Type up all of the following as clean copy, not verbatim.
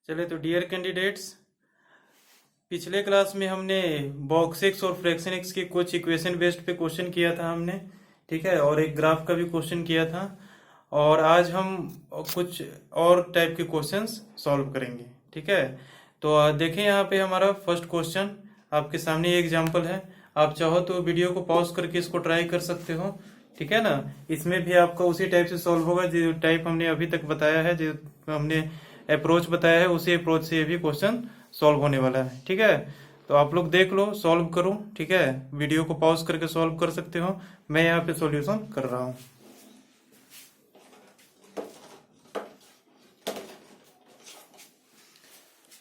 चले तो dear candidates, पिछले क्लास में हमने बॉक्स एक्स और फ्रैक्शन एक्स के कुछ इक्वेशन बेस्ड पे क्वेश्चन किया था हमने। ठीक है, और एक ग्राफ का भी क्वेश्चन किया था। और आज हम कुछ और टाइप के क्वेश्चंस सॉल्व करेंगे। ठीक है, तो देखें यहाँ पे हमारा फर्स्ट क्वेश्चन आपके सामने ये एग्जाम्पल है। आप चाहो तो वीडियो को पॉज करके इसको ट्राई कर सकते हो। ठीक है ना, इसमें भी आपका उसी टाइप से सॉल्व होगा जो टाइप हमने अभी तक बताया है, जो हमने अप्रोच बताया है उसी अप्रोच से ये भी क्वेश्चन सॉल्व होने वाला है। ठीक है, तो आप लोग देख लो, सॉल्व करो। ठीक है, वीडियो को पॉज करके सॉल्व कर सकते हो। मैं यहाँ पे सॉल्यूशन कर रहा हूँ।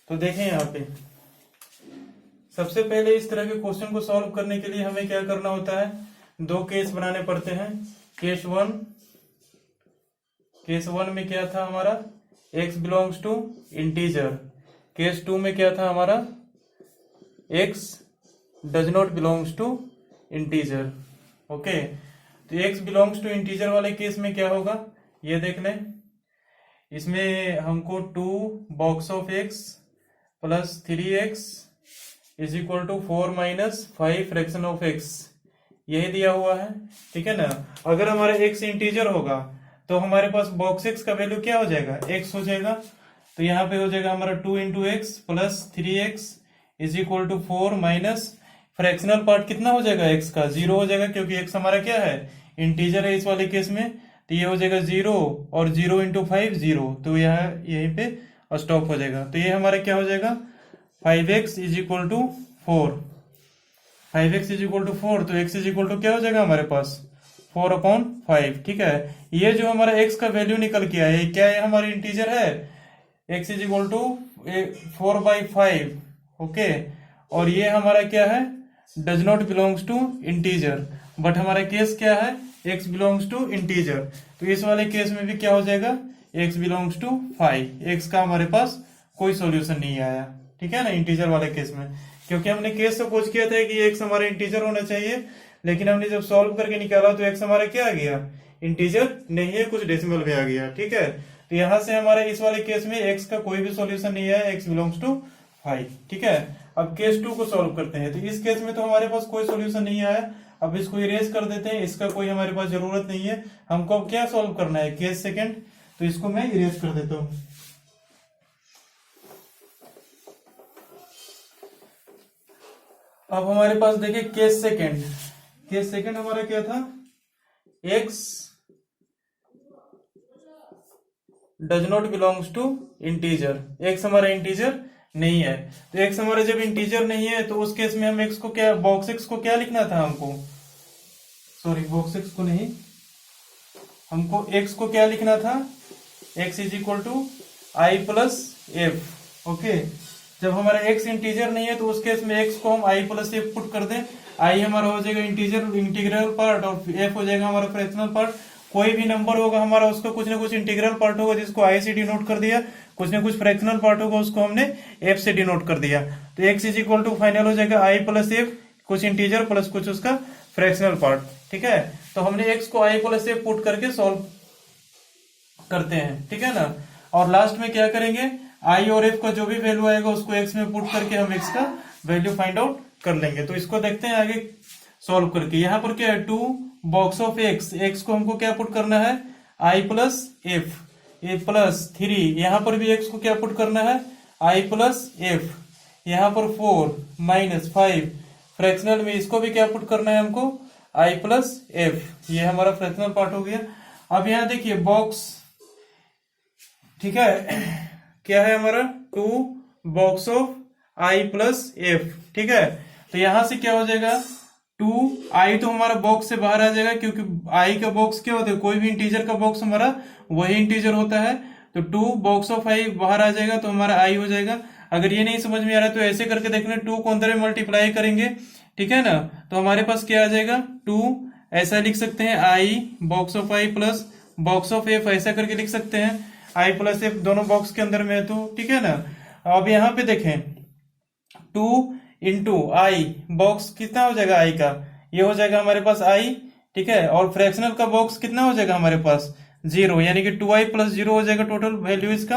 तो देखें यहाँ पे सबसे पहले इस तरह के क्वेश्चन को सॉल्व करने के लिए हमें क्या करना होता है, दो केस बनाने पड़ते हैं। केस वन में क्या था हमारा, x belongs to integer. Case two में क्या था हमारा, x does not belongs to integer. Okay, तो x बिलोंग्स टू इंटीजर वाले केस में क्या होगा ये देख लें। इसमें हमको 2 box of x plus 3x is equal to 4 minus 5 fraction of x, यही दिया हुआ है। ठीक है ना, अगर हमारा x इंटीजर होगा तो हमारे पास बॉक्स x का वैल्यू क्या हो जाएगा, x हो जाएगा। तो यहाँ पे हो जाएगा हमारा 2 into x plus 3x is equal to 4 minus fractional part कितना हो जाएगा x का, 0 हो जाएगा, क्योंकि x हमारा क्या है, इंटीजर है इस वाले केस में। तो ये हो जाएगा 0 और 0 इंटू 5 0, तो यहाँ यहीं पे स्टॉप हो जाएगा। तो ये हमारा क्या हो जाएगा, 5x is equal to 4। 5x is equal to 4, तो x इज इक्वल टू क्या हो जाएगा हमारे पास, 4/5। ठीक है, ये जो हमारा x का वैल्यू निकल के आया, क्या है, हमारी इंटीजर है, x is equal to 4/5। Okay, और ये हमारा क्या है, does not belongs to integer, but हमारा केस क्या है, x बिलोंग्स टू इंटीजर। तो इस वाले केस में भी क्या हो जाएगा, x बिलोंग्स टू 5। x का हमारे पास कोई सॉल्यूशन नहीं आया। ठीक है ना, इंटीजर वाले केस में, क्योंकि हमने केस सपोज किया था कि x हमारा इंटीजर होना चाहिए, लेकिन हमने जब सॉल्व करके निकाला तो x हमारा क्या आ गया, इंटीजर नहीं है, कुछ डेसिमल में आ गया। ठीक है, तो यहां से हमारे इस वाले केस में x का कोई भी सॉल्यूशन नहीं है, x बिलोंग्स टू 5। ठीक है, अब केस 2 को सॉल्व करते हैं। तो इस केस में तो हमारे पास कोई सॉल्यूशन नहीं आया, अब इसको इरेज कर देते हैं, इसका कोई हमारे पास जरूरत नहीं है। हमको अब क्या सॉल्व करना है, केस सेकंड, तो इसको मैं इरेज कर देता हूं। अब हमारे पास देखिए केस सेकंड हमारा क्या था, x does not belongs to integer. x हमारा इंटीजर नहीं है, तो x हमारा जब इंटीजर नहीं है तो उस केस में हम x को क्या, बॉक्स x को क्या लिखना था हमको, सॉरी बॉक्स x को नहीं, हमको x को क्या लिखना था, x is equal to i plus f. Okay, जब हमारा x इंटीजर नहीं है तो उस केस में x को हम i प्लस एफ पुट कर दें। i हमारा हो जाएगा इंटीग्रल पार्ट और f हो जाएगा हमारा फ्रैक्शनल पार्ट। कोई भी नंबर होगा हमारा, उसका कुछ ना कुछ इंटीग्रल पार्ट होगा जिसको i से डिनोट कर दिया, कुछ ना कुछ फ्रैक्शनल पार्ट होगा उसको हमने f से डिनोट कर दिया। तो x is equal to final हो जाएगा i प्लस एफ, कुछ इंटीजर प्लस कुछ उसका फ्रैक्शनल पार्ट। ठीक है, तो हमने x को i प्लस एफ पुट करके सॉल्व करते हैं। ठीक है ना, और लास्ट में क्या करेंगे, i और f का जो भी वैल्यू आएगा उसको x में पुट करके हम x का वैल्यू फाइंड आउट कर लेंगे। तो इसको देखते हैं आगे सॉल्व करके। यहाँ पर क्या है, 2 बॉक्स ऑफ x को हमको क्या पुट करना है, i plus F, A plus 3, यहाँ पर भी x को क्या पुट करना है, i प्लस एफ, यहाँ पर 4 माइनस 5 फ्रैक्शनल में इसको भी क्या पुट करना है हमको, i प्लस एफ, ये हमारा फ्रैक्शनल पार्ट हो गया। अब यहाँ देखिए बॉक्स, ठीक है, क्या है हमारा, 2 box of i plus f. ठीक है, तो यहां से क्या हो जाएगा, 2i तो हमारा बॉक्स से बाहर आ जाएगा, क्योंकि i का बॉक्स क्या होता है, कोई भी इंटीजर का बॉक्स हमारा वही इंटीजर होता है। तो 2 बॉक्स ऑफ i बाहर आ जाएगा तो हमारा i हो जाएगा। अगर ये नहीं समझ में आ रहा है तो ऐसे करके देख लें, 2 को अंदर में मल्टीप्लाई करेंगे। ठीक है ना, तो हमारे पास क्या आ जाएगा, 2 ऐसा लिख सकते हैं, i box of i plus box of f, ऐसा करके लिख सकते हैं, i प्लस एफ दोनों बॉक्स के अंदर में है। तो ठीक है ना, अब यहाँ पे देखें 2 इंटू आई, बॉक्स कितना हो जाएगा i का, ये हो जाएगा हमारे पास i। ठीक है, और फ्रैक्शनल का बॉक्स कितना हो जाएगा हमारे पास, 0, यानी कि 2i प्लस 0 हो जाएगा टोटल वैल्यू इसका।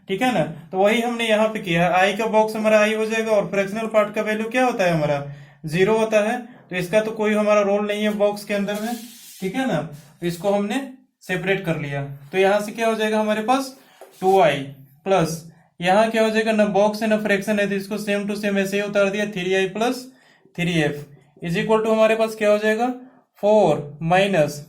ठीक है ना। तो वही हमने यहाँ पे किया है, आई का बॉक्स हमारा आई हो जाएगा और फ्रैक्शनल पार्ट का वैल्यू क्या होता है हमारा 0 होता है। तो इसका तो कोई हमारा रोल नहीं है बॉक्स के अंदर में, ठीक है ना। तो इसको हमने सेपरेट कर लिया। तो यहाँ से क्या हो जाएगा हमारे पास 2i प्लस यहाँ क्या हो जाएगा, ना बॉक्स है ना फ्रैक्शन है, तो इसको सेम टू सेम ऐसे ही उतार दिया 3i plus 3f is equal to हमारे पास क्या हो जाएगा 4 माइनस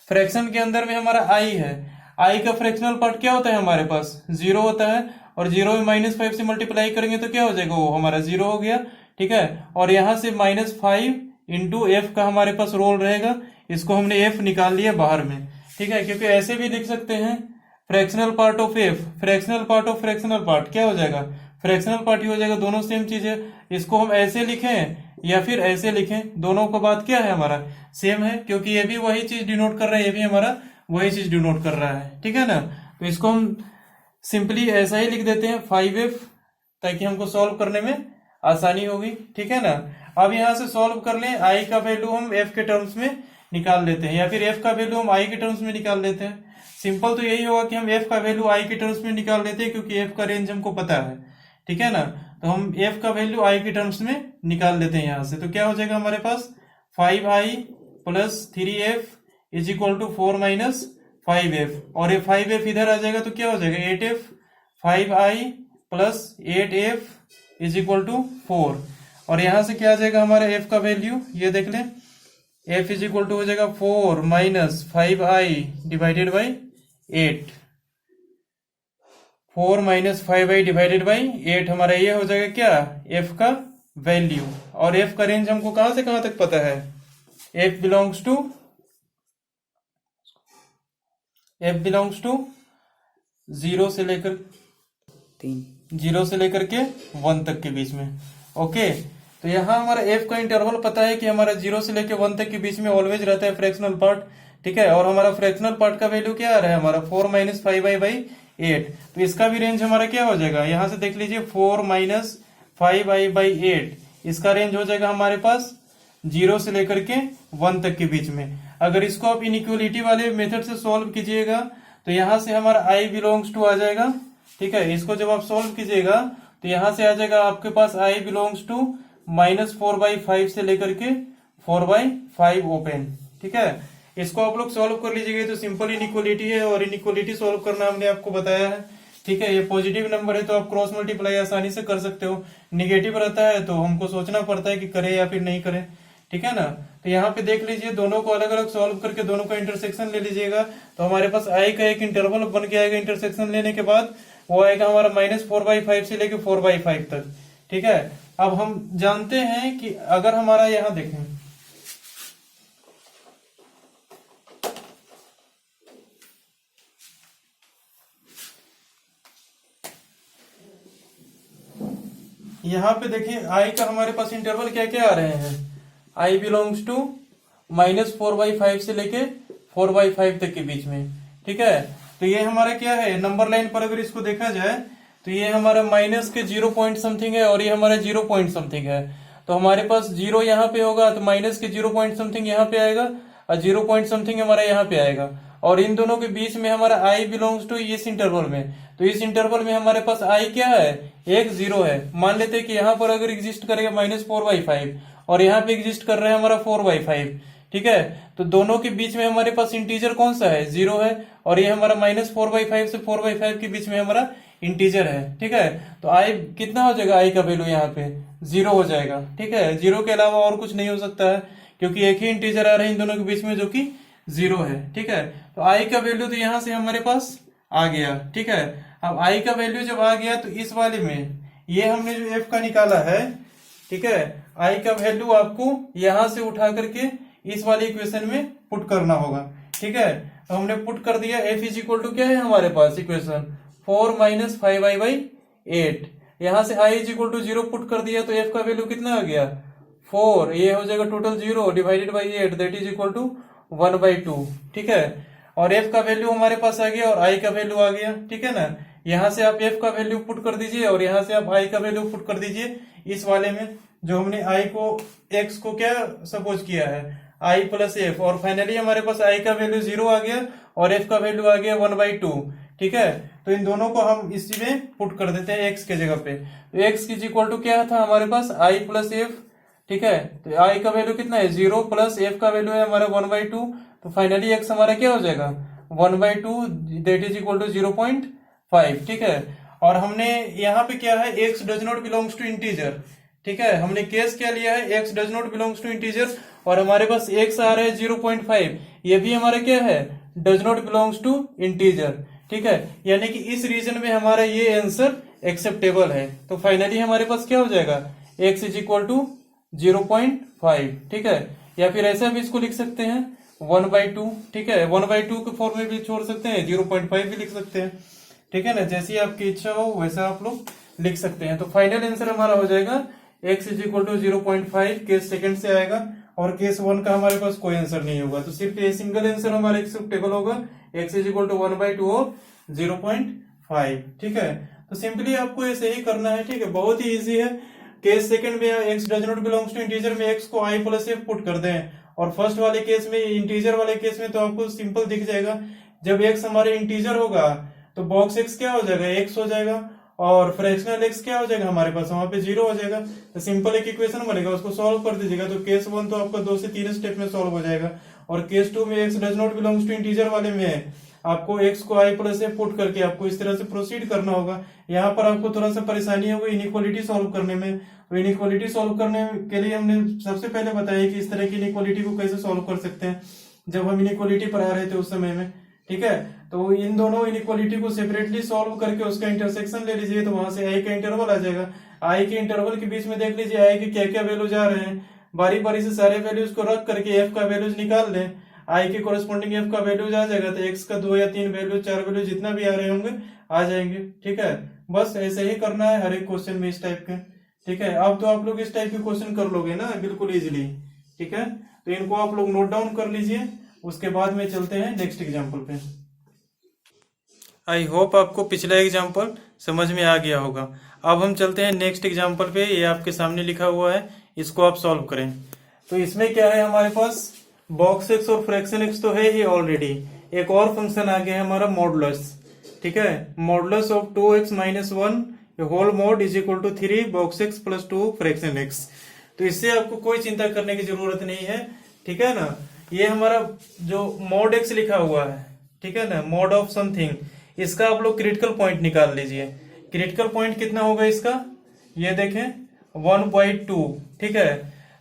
फ्रैक्शन के अंदर में हमारा i है, i का फ्रैक्शनल पार्ट क्या होता है हमारे पास 0 होता है, और 0 में -5 से मल्टीप्लाई करेंगे तो क्या हो जाएगा वो हमारा 0 हो गया, ठीक है। और यहाँ से -5 इंटू एफ का हमारे पास रोल रहेगा, इसको हमने f निकाल लिया बाहर में, ठीक है। क्योंकि ऐसे भी लिख सकते हैं fractional part of F, fractional part of fractional part क्या हो जाएगा फ्रैक्शनल पार्ट ही हो जाएगा, दोनों सेम चीज है। इसको हम ऐसे लिखें या फिर ऐसे लिखें, दोनों का बात क्या है हमारा सेम है, क्योंकि ये भी वही चीज डिनोट कर रहा है, ये भी हमारा वही चीज डिनोट कर रहा है, ठीक है ना। तो इसको हम सिंपली ऐसा ही लिख देते हैं 5f, ताकि हमको सॉल्व करने में आसानी होगी, ठीक है ना। अब यहाँ से सॉल्व कर लें, आई का वैल्यू हम f के टर्म्स में निकाल लेते हैं, या फिर f का वैल्यू हम i के टर्म्स में निकाल लेते हैं। सिंपल तो यही होगा कि हम f का वैल्यू i के टर्म्स में निकाल लेते हैं, क्योंकि f का रेंज हमको पता है, ठीक है ना। तो हम f का वैल्यू i के टर्म्स में निकाल लेते हैं यहाँ से। तो क्या हो जाएगा हमारे पास 5i plus 3f is equal to 4 minus 5f, और ये 5f इधर आ जाएगा तो क्या हो जाएगा 8f, 5i plus 8f is equal to 4, और यहाँ से क्या आ जाएगा हमारा f का वैल्यू, ये देख लें f इज इक्वल टू हो जाएगा 4 minus 5i divided by 8, 4 minus 5i divided by 8 हमारा ये हो जाएगा क्या f का वैल्यू। और f का रेंज हमको कहां से कहां तक पता है, f बिलोंग्स टू 0 से लेकर 1 तक के बीच में, ओके। तो यहाँ हमारा f का इंटरवल पता है कि हमारा 0 से लेकर 1 तक के बीच में ऑलवेज रहता है फ्रैक्शनल पार्ट, ठीक है। और हमारा फ्रैक्शनल पार्ट का वैल्यू क्या आ रहा है हमारा 4 माइनस 5i बाई 8, तो इसका भी रेंज हमारा क्या हो जाएगा, यहाँ से देख लीजिए 4 माइनस 5i बाई 8, इसका रेंज हो जाएगा हमारे पास 0 से लेकर के 1 तक के बीच में। अगर इसको आप इनइक्वलिटी वाले मेथड से सॉल्व कीजिएगा तो यहाँ से हमारा i बिलोंग्स टू आ जाएगा, ठीक है। इसको जब आप सॉल्व कीजिएगा तो यहाँ से आ जाएगा आपके पास i बिलोंग्स टू -4/5 से लेकर के 4/5 ओपन, ठीक है। इसको आप लोग सॉल्व कर लीजिएगा, तो सिंपल इनइक्वलिटी है और इनइक्वलिटी सॉल्व करना हमने आपको बताया है, ठीक है। ये पॉजिटिव नंबर है तो आप क्रॉस मल्टीप्लाई आसानी से कर सकते हो, निगेटिव रहता है तो हमको सोचना पड़ता है कि करें या फिर नहीं करें, ठीक है ना। तो यहाँ पे देख लीजिए दोनों को अलग अलग सॉल्व करके दोनों का इंटरसेक्शन ले लीजिएगा, तो हमारे पास आई का एक इंटरवल बन के आएगा इंटरसेक्शन लेने के बाद, वो आएगा हमारा -4/5 से लेके 4/5 तक, ठीक है। अब हम जानते हैं कि अगर हमारा यहाँ देखें यहाँ पे देखिए आई का हमारे पास इंटरवल क्या क्या आ रहे हैं, आई बिलोंग्स टू -4/5 से लेके 4/5 तक के बीच में, ठीक है। तो ये हमारा क्या है नंबर लाइन पर अगर इसको देखा जाए तो ये हमारा माइनस के 0 पॉइंट समथिंग है और ये हमारा 0 पॉइंट समथिंग है। तो हमारे पास 0 यहाँ पे होगा तो माइनस के 0 पॉइंट समथिंग यहाँ पे आएगा और 0 पॉइंट समथिंग हमारा यहाँ पे आएगा, और इन दोनों के बीच में हमारा आई बिलोंग्स टू इस इंटरवल में। तो इस इंटरवल में हमारे पास आई क्या है एक 0 है। मान लेते हैं कि यहाँ पर अगर एग्जिस्ट करेगा -4/5 और यहाँ पे एग्जिस्ट कर रहा है हमारा 4/5, ठीक है। तो दोनों के बीच में हमारे पास इंटीजर कौन सा है 0 है, और ये हमारा -4/5 से 4/5 के बीच में हमारा इंटीजर है, ठीक है। तो आई कितना हो जाएगा, आई का वैल्यू यहाँ पे 0 हो जाएगा, ठीक है। 0 के अलावा और कुछ नहीं हो सकता है, क्योंकि एक ही इंटीजर आ रहा है इन दोनों के बीच में जो कि 0 है, ठीक है। तो आई का वैल्यू तो यहाँ से हमारे पास आ गया, ठीक है। अब आई का वैल्यू जब आ गया तो इस वाले में ये हमने जो एफ का निकाला है, ठीक है, आई का वैल्यू आपको यहां से उठा करके इस वाले इक्वेशन में पुट करना होगा, ठीक है। तो हमने पुट कर दिया, एफ इज इक्वल टू क्या है हमारे पास इक्वेशन 4 माइनस 5i बाई 8, यहां से I is equal to 0 put कर दिया तो एफ का वैल्यू कितना आ गया 4, ये हो जाएगा total 0 divided by 8 that is equal to 1/2, ठीक है। और एफ का वैल्यू हमारे पास आ गया और आई का वैल्यू आ गया, ठीक है ना। यहाँ से आप एफ का वैल्यू पुट कर दीजिए और यहाँ से आप आई का वैल्यू पुट कर दीजिए इस वाले में, जो हमने आई को एक्स को क्या सपोज किया है आई प्लस एफ, और फाइनली हमारे पास आई का वैल्यू 0 आ गया और एफ का वैल्यू आ गया 1/2, ठीक है। तो इन दोनों को हम इसी में पुट कर देते हैं x के जगह पे। तो x इज इक्वल टू क्या था हमारे पास i प्लस एफ, ठीक है। तो i का वैल्यू कितना है 0 प्लस f का वैल्यू है हमारा 1/2, तो फाइनली x हमारा क्या हो जाएगा 1/2 दैट इज इक्वल टू 0.5, ठीक है। और हमने यहाँ पे क्या है x does not belongs to integer, ठीक है। हमने केस क्या लिया है x does not belongs to integer, और हमारे पास x आ रहा है 0.5, ये भी हमारा क्या है does not belongs to integer, ठीक है। यानी कि इस रीजन में हमारा ये आंसर एक्सेप्टेबल है। तो फाइनली हमारे पास क्या हो जाएगा x इज इक्वल टू 0.5, ठीक है। या फिर ऐसा भी इसको लिख सकते हैं 1/2, ठीक है। 1/2 के फॉर्म में भी छोड़ सकते हैं, 0.5 भी लिख सकते हैं, ठीक है ना। जैसी आपकी इच्छा हो वैसा आप लोग लिख सकते हैं। तो फाइनल आंसर हमारा हो जाएगा x is equal to 0.5, case second से आएगा, और केस 1 का हमारे पास कोई आंसर नहीं होगा। तो सिर्फ ये सिंगल आंसर हमारा एक्सेप्टेबल होगा, x इज इक्वल टू 1/2 और 0.5, ठीक है। तो सिंपली आपको ऐसे ही करना है, ठीक है, बहुत ही इजी है। केस सेकंड में x does not belongs to integer में x को i प्लस एफ पुट कर दें, और फर्स्ट वाले केस में इंटीजर वाले केस में तो आपको सिंपल दिख जाएगा, जब x हमारे इंटीजर होगा तो बॉक्स x क्या हो जाएगा x हो जाएगा, और फ्रैक्शनल x क्या हो जाएगा हमारे पास वहां पे 0 हो जाएगा। तो सिंपल एक इक्वेशन बनेगा, उसको सॉल्व कर दीजिएगा। तो केस 1 तो आपका 2 से 3 स्टेप में सॉल्व हो जाएगा, और केस 2 में x does not belongs to integer वाले में आपको x को i प्लस एफ पुट करके आपको इस तरह से प्रोसीड करना होगा। यहाँ पर आपको थोड़ा सा परेशानी होगी इनइक्वालिटी सॉल्व करने में। तो इनइक्वालिटी सॉल्व करने के लिए हमने सबसे पहले बताया कि इस तरह की इनइक्वालिटी को कैसे सॉल्व कर सकते हैं, जब हम इनइक्वालिटी पढ़ा रहे थे उस समय में, ठीक है। तो इन दोनों इनइक्वालिटी को सेपरेटली सॉल्व करके उसका इंटरसेक्शन ले लीजिए, तो वहां से i का इंटरवल आ जाएगा। i के इंटरवल के बीच में देख लीजिए i के क्या क्या वैल्यू जा रहे हैं, बारी बारी से सारे वैल्यूज को रख करके f का वैल्यूज निकाल लें, i के कोरस्पॉन्डिंग f का वैल्यूज आ जाएगा। तो x का 2 या 3 वैल्यू 4 वैल्यू जितना भी आ रहे होंगे आ जाएंगे, ठीक है। बस ऐसे ही करना है हर एक क्वेश्चन में इस टाइप के, ठीक है। अब तो आप लोग इस टाइप के क्वेश्चन कर लोगे ना बिल्कुल इजीली, ठीक है। तो इनको आप लोग नोट डाउन कर लीजिए, उसके बाद में चलते हैं नेक्स्ट एग्जाम्पल पे। आई होप आपको पिछला एग्जाम्पल समझ में आ गया होगा। अब हम चलते हैं नेक्स्ट एग्जाम्पल पे, ये आपके सामने लिखा हुआ है, इसको आप सॉल्व करें। तो इसमें क्या है हमारे पास बॉक्स एक्स और फ्रैक्शन एक्स तो है ही ऑलरेडी, एक और फंक्शन आ गया है हमारा मॉडुलस, ठीक है। Modulus of 2x minus 1 whole mod is equal to 3 box x plus 2 fraction x. तो इससे आपको कोई चिंता करने की जरूरत नहीं है, ठीक है ना। ये हमारा जो मॉड एक्स लिखा हुआ है, ठीक है ना, मॉड ऑफ समथिंग, इसका आप लोग क्रिटिकल पॉइंट निकाल लीजिए। क्रिटिकल पॉइंट कितना होगा इसका, ये देखें 1/2, ठीक है।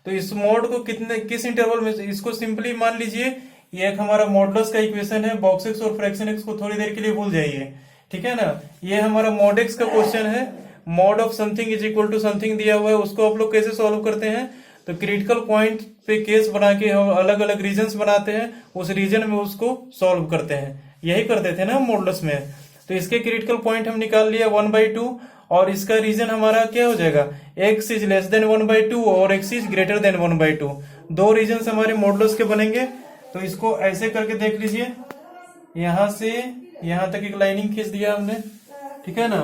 तो इस मॉड को किस इंटरवल में, इसको सिंपली मान लीजिए ये एक हमारा मॉडुलस का इक्वेशन है, बॉक्स एक्स और फ्रैक्शन एक्स को थोड़ी देर के लिए भूल जाइए, ठीक है ना। ये हमारा मॉड एक्स का क्वेश्चन है, mod of something is equal to something दिया हुआ है, उसको आप लोग कैसे सॉल्व करते हैं, तो क्रिटिकल पॉइंट पे केस बना के हम अलग अलग रीजन्स बनाते हैं, उस रीजन में उसको सॉल्व करते हैं, यही करते थे ना मॉडुलस में। तो इसके क्रिटिकल पॉइंट हम निकाल लिया 1/2, और इसका रीजन हमारा क्या हो जाएगा x इज लेस देन 1/2 और x इज ग्रेटर देन 1/2, दो रीजन हमारे मॉडुलस के बनेंगे। तो इसको ऐसे करके देख लीजिए, यहां से यहां तक एक लाइनिंग खींच दिया हमने, ठीक है ना,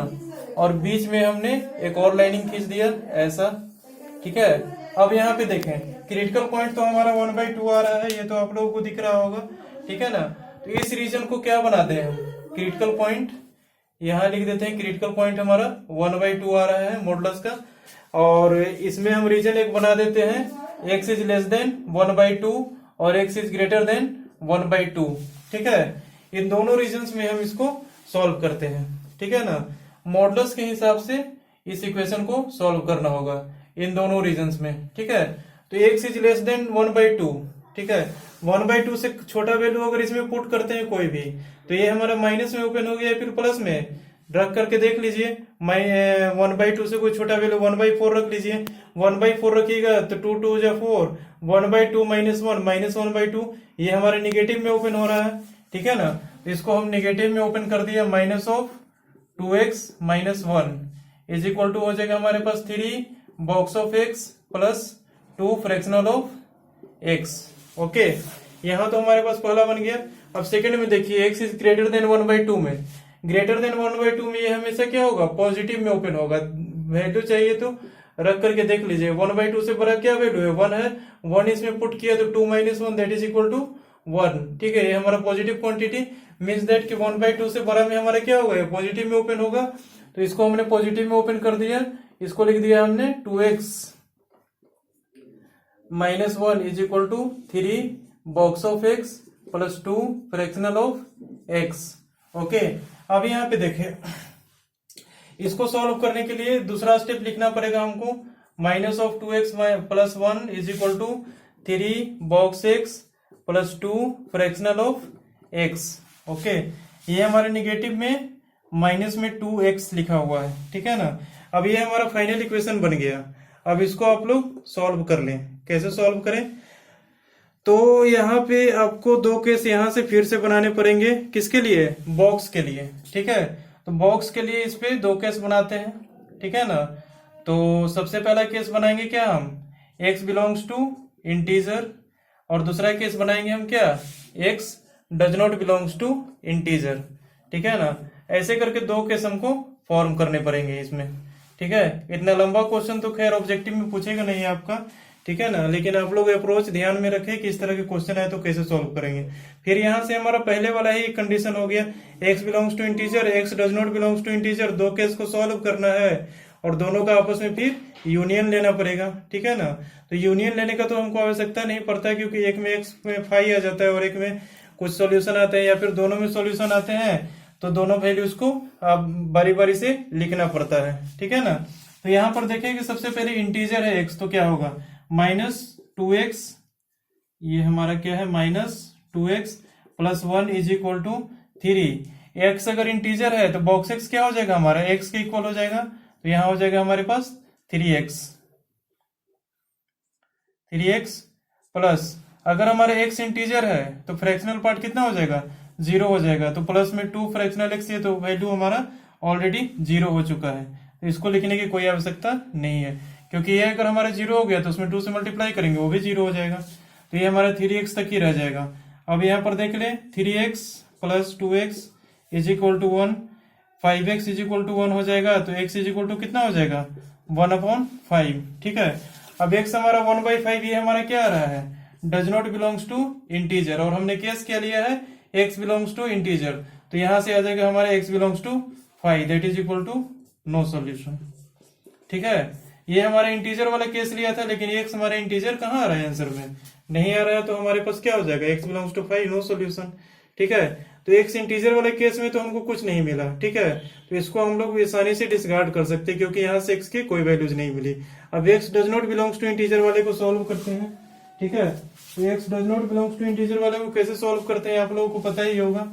और बीच में हमने एक और लाइनिंग खींच दिया ऐसा, ठीक है। अब यहाँ पे देखें क्रिटिकल पॉइंट तो हमारा 1/2 आ रहा है, ये तो आप लोगों को दिख रहा होगा, ठीक है ना। तो इस रीजन को क्या बनाते हैं क्रिटिकल पॉइंट, यहाँ लिख देते हैं क्रिटिकल पॉइंट हमारा 1/2 आ रहा है मॉडुलस का, और इसमें हम रीजन एक बना देते हैं x इज लेस देन 1/2 और x इज ग्रेटर देन 1/2, ठीक है। इन दोनों रीजन्स में हम इसको सॉल्व करते हैं, ठीक है ना। मॉडुलस के हिसाब से इस इक्वेशन को सॉल्व करना होगा इन दोनों रीजन्स में, ठीक है। तो x इज लेस देन 1/2, ठीक है। 1/2 से छोटा वैल्यू अगर इसमें पुट करते हैं कोई भी, तो ये हमारा माइनस में ओपन हो गया, फिर प्लस में रख करके देख लीजिए, 1/2 से कोई छोटा वैल्यू 1/4 रख लीजिए, 1/4 रखिएगा तो 2 2 जा 4, 1/2 माइनस 1 माइनस 1/2, ये हमारे निगेटिव में ओपन हो रहा है, ठीक है ना। तो इसको हम निगेटिव में ओपन कर दिया, minus of 2x minus 1 is equal to हो जाएगा हमारे पास 3 box of x plus 2 fractional of x, okay. यहाँ तो हमारे पास पहला बन गया। अब सेकंड में देखिए x इज ग्रेटर देन 1/2 में, ग्रेटर देन 1/2 में ये हमेशा क्या होगा पॉजिटिव में ओपन होगा। वैल्यू चाहिए तो रख करके देख लीजिए, 1/2 से बड़ा क्या वैल्यू है 1 है, 1 इसमें पुट किया तो 2 - 1 दैट इज इक्वल टू 1, ठीक है। ये हमारा पॉजिटिव क्वांटिटी मीन्स दैट कि 1/2 से बड़ा में हमारा क्या होगा, पॉजिटिव में ओपन होगा। तो इसको हमने पॉजिटिव में ओपन कर दिया, इसको लिख दिया हमने 2x - 1 is equal to 3 box of x plus 2 fractional of x। Okay, अब यहाँ पे देखें, इसको सॉल्व करने के लिए दूसरा स्टेप लिखना पड़ेगा हमको, -2x plus 1 is equal to 3 box x plus 2 fractional of x। Okay, ये हमारे निगेटिव में माइनस में 2x लिखा हुआ है, ठीक है ना। अब ये हमारा फाइनल इक्वेशन बन गया। अब इसको आप लोग सॉल्व कर लें। कैसे सॉल्व करें, तो यहाँ पे आपको दो केस यहाँ से फिर से बनाने पड़ेंगे। किसके लिए, बॉक्स के लिए, ठीक है। तो बॉक्स के लिए इस पे दो केस बनाते हैं, ठीक है ना। तो सबसे पहला केस बनाएंगे क्या हम, x बिलोंग्स टू इंटीजर, और दूसरा केस बनाएंगे हम क्या, x does not belongs to integer, ठीक है ना। ऐसे करके दो केस हमको फॉर्म करने पड़ेंगे इसमें, ठीक है। इतना लंबा क्वेश्चन तो खैर ऑब्जेक्टिव में पूछेगा नहीं आपका, ठीक है ना, लेकिन आप लोग अप्रोच ध्यान में रखें कि इस तरह के क्वेश्चन है तो कैसे सॉल्व करेंगे। फिर यहाँ से हमारा पहले वाला ही कंडीशन हो गया, x belongs to integer, x does not belongs to integer, दो केस को सॉल्व करना है और दोनों का आपस में फिर यूनियन लेना पड़ेगा, ठीक है ना। तो यूनियन लेने का तो हमको आवश्यकता नहीं पड़ता, क्योंकि एक में x में फाई आ जाता है और एक में कुछ सॉल्यूशन आते हैं, या फिर दोनों में सॉल्यूशन आते हैं, तो दोनों वैल्यूज को आप बारी बारी से लिखना पड़ता है, ठीक है ना। तो यहाँ पर देखें कि सबसे पहले इंटीजर है x, तो क्या होगा -2x, ये हमारा क्या है -2x plus 1 is equal to 3। x अगर इंटीजर है तो बॉक्स x क्या हो जाएगा हमारा, x के इक्वल हो जाएगा। तो यहाँ हो जाएगा हमारे पास 3x प्लस, अगर हमारे x इंटीजर है तो फ्रैक्शनल पार्ट कितना हो जाएगा, 0 हो जाएगा। तो प्लस में 2 फ्रैक्शनल x, ये तो वैल्यू हमारा ऑलरेडी 0 हो चुका है, तो इसको लिखने की कोई आवश्यकता नहीं है, क्योंकि ये अगर हमारा 0 हो गया तो उसमें 2 से मल्टीप्लाई करेंगे वो भी 0 हो जाएगा। तो ये हमारा 3x तक ही रह जाएगा। अब यहाँ पर देख ले, 3x plus 2x is equal to 1, 5x is equal to 1 हो जाएगा। तो x इज इक्वल टू कितना हो जाएगा, 1/5, ठीक है। अब x हमारा 1/5, ये हमारा क्या आ रहा है, does not belongs to integer, और हमने केस क्या लिया है, x बिलोंग्स टू इंटीजर। तो यहां से आ जाएगा हमारा x belongs to 5, that is equal to no solution, ठीक है। ये हमारा इंटीजर वाला केस लिया था, लेकिन x हमारा इंटीजर कहाँ आ रहा है, आंसर में नहीं आ रहा है, तो हमारे पास क्या हो जाएगा, x belongs to 5, no solution, ठीक है। तो x इंटीजर वाले केस में तो हमको कुछ नहीं मिला, ठीक है। तो इसको हम लोग आसानी से डिसकार्ड कर सकते हैं, क्योंकि यहाँ से x की कोई वैल्यूज नहीं मिली। अब x does not belongs to integer वाले को सॉल्व करते हैं, ठीक है। तो x does not belongs to integer वाले को कैसे सॉल्व करते हैं आप लोगों को पता ही होगा।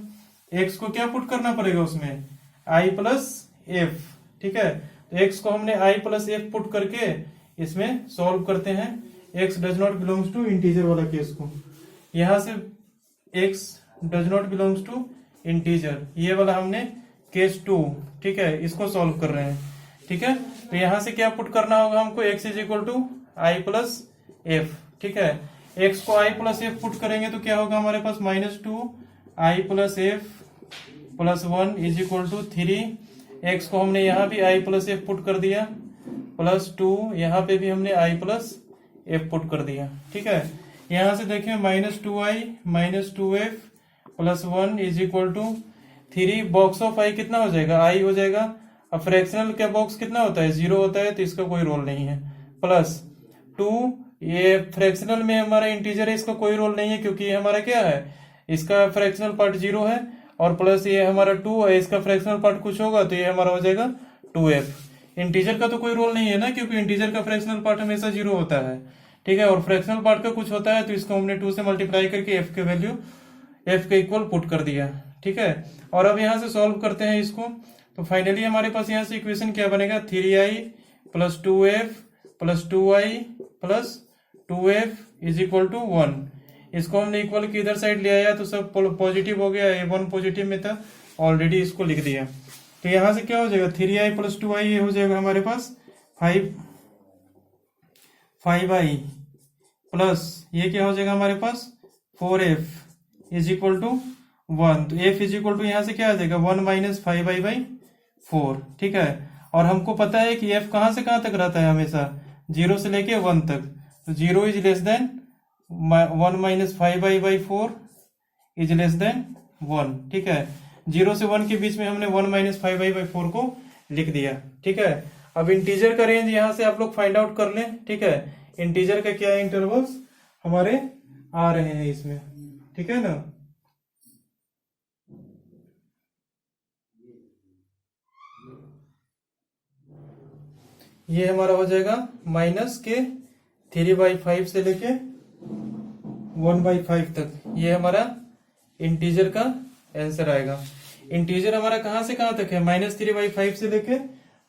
x को क्या पुट करना पड़ेगा उसमें, i प्लस एफ, ठीक है। तो x को हमने i प्लस एफ पुट करके इसमें सॉल्व करते हैं x does not belongs to integer वाला केस को। यहां से x does not belongs to integer, ये वाला हमने केस 2, ठीक है, इसको सॉल्व कर रहे हैं, ठीक है। तो यहां से क्या पुट करना होगा हमको, x is equal to i plus f, ठीक है। x को i प्लस एफ पुट करेंगे तो क्या होगा हमारे पास, -2 i plus f plus 1 is equal to 3। x को हमने यहाँ भी i प्लस एफ पुट कर दिया, प्लस 2, यहाँ पे भी हमने i प्लस एफ पुट कर दिया, ठीक है। यहाँ से देखिए -2i -2f plus 1 is equal to 3, box of i कितना हो जाएगा, i हो जाएगा। अब फ्रैक्शनल का बॉक्स कितना होता है, 0 होता है, तो इसका कोई रोल नहीं है। प्लस 2, ये फ्रैक्शनल में हमारा इंटीजर है, इसका कोई रोल नहीं है, क्योंकि ये हमारा क्या है, इसका फ्रैक्शनल पार्ट 0 है, और प्लस ये हमारा 2 है, इसका फ्रैक्शनल पार्ट कुछ होगा तो ये हमारा हो जाएगा 2f। इंटीजर का तो कोई रोल नहीं है ना, क्योंकि इंटीजर का फ्रैक्शनल पार्ट हमेशा 0 होता है, ठीक है, और फ्रैक्शनल पार्ट का कुछ होता है, तो इसको हमने 2 से मल्टीप्लाई करके f के वैल्यू f के इक्वल पुट कर दिया, ठीक है। और अब यहाँ से सॉल्व करते हैं इसको, तो फाइनली हमारे पास यहाँ से इक्वेशन क्या बनेगा, 3i plus 2f plus 2i plus 2f is equal to 1। इसको हमने इक्वल की इधर साइड ले आया तो सब पॉजिटिव हो गया, ये 1 पॉजिटिव में था, ऑलरेडी इसको लिख दिया। तो यहाँ से क्या हो जाएगा, 3i प्लस 2i, ये हो जाएगा हमारे पास 5i प्लस ये क्या हो जाएगा हमारे पास 4f इज इक्वल टू 1। तो f इज इक्वल टू यहाँ से क्या आ जाएगा, 1 माइनस 5i/4, ठीक है। और हमको पता है कि f कहाँ से कहाँ तक रहता है, हमेशा 0 से लेके 1 तक। तो 0 is less than 1 minus 5i/4 is less than 1, ठीक है। 0 से 1 के बीच में हमने 1 माइनस 5i/4 को लिख दिया, ठीक है। अब इंटीजर का रेंज यहां से आप लोग फाइंड आउट कर लें, ठीक है। इंटीजर का क्या इंटरवल्स हमारे आ रहे हैं इसमें, ठीक है ना। ये हमारा हो जाएगा माइनस के 3/5 से लेके 1/5 तक, ये हमारा इंटीजर का आंसर आएगा। इंटीजर हमारा कहां से कहां तक है, -3/5 से लेके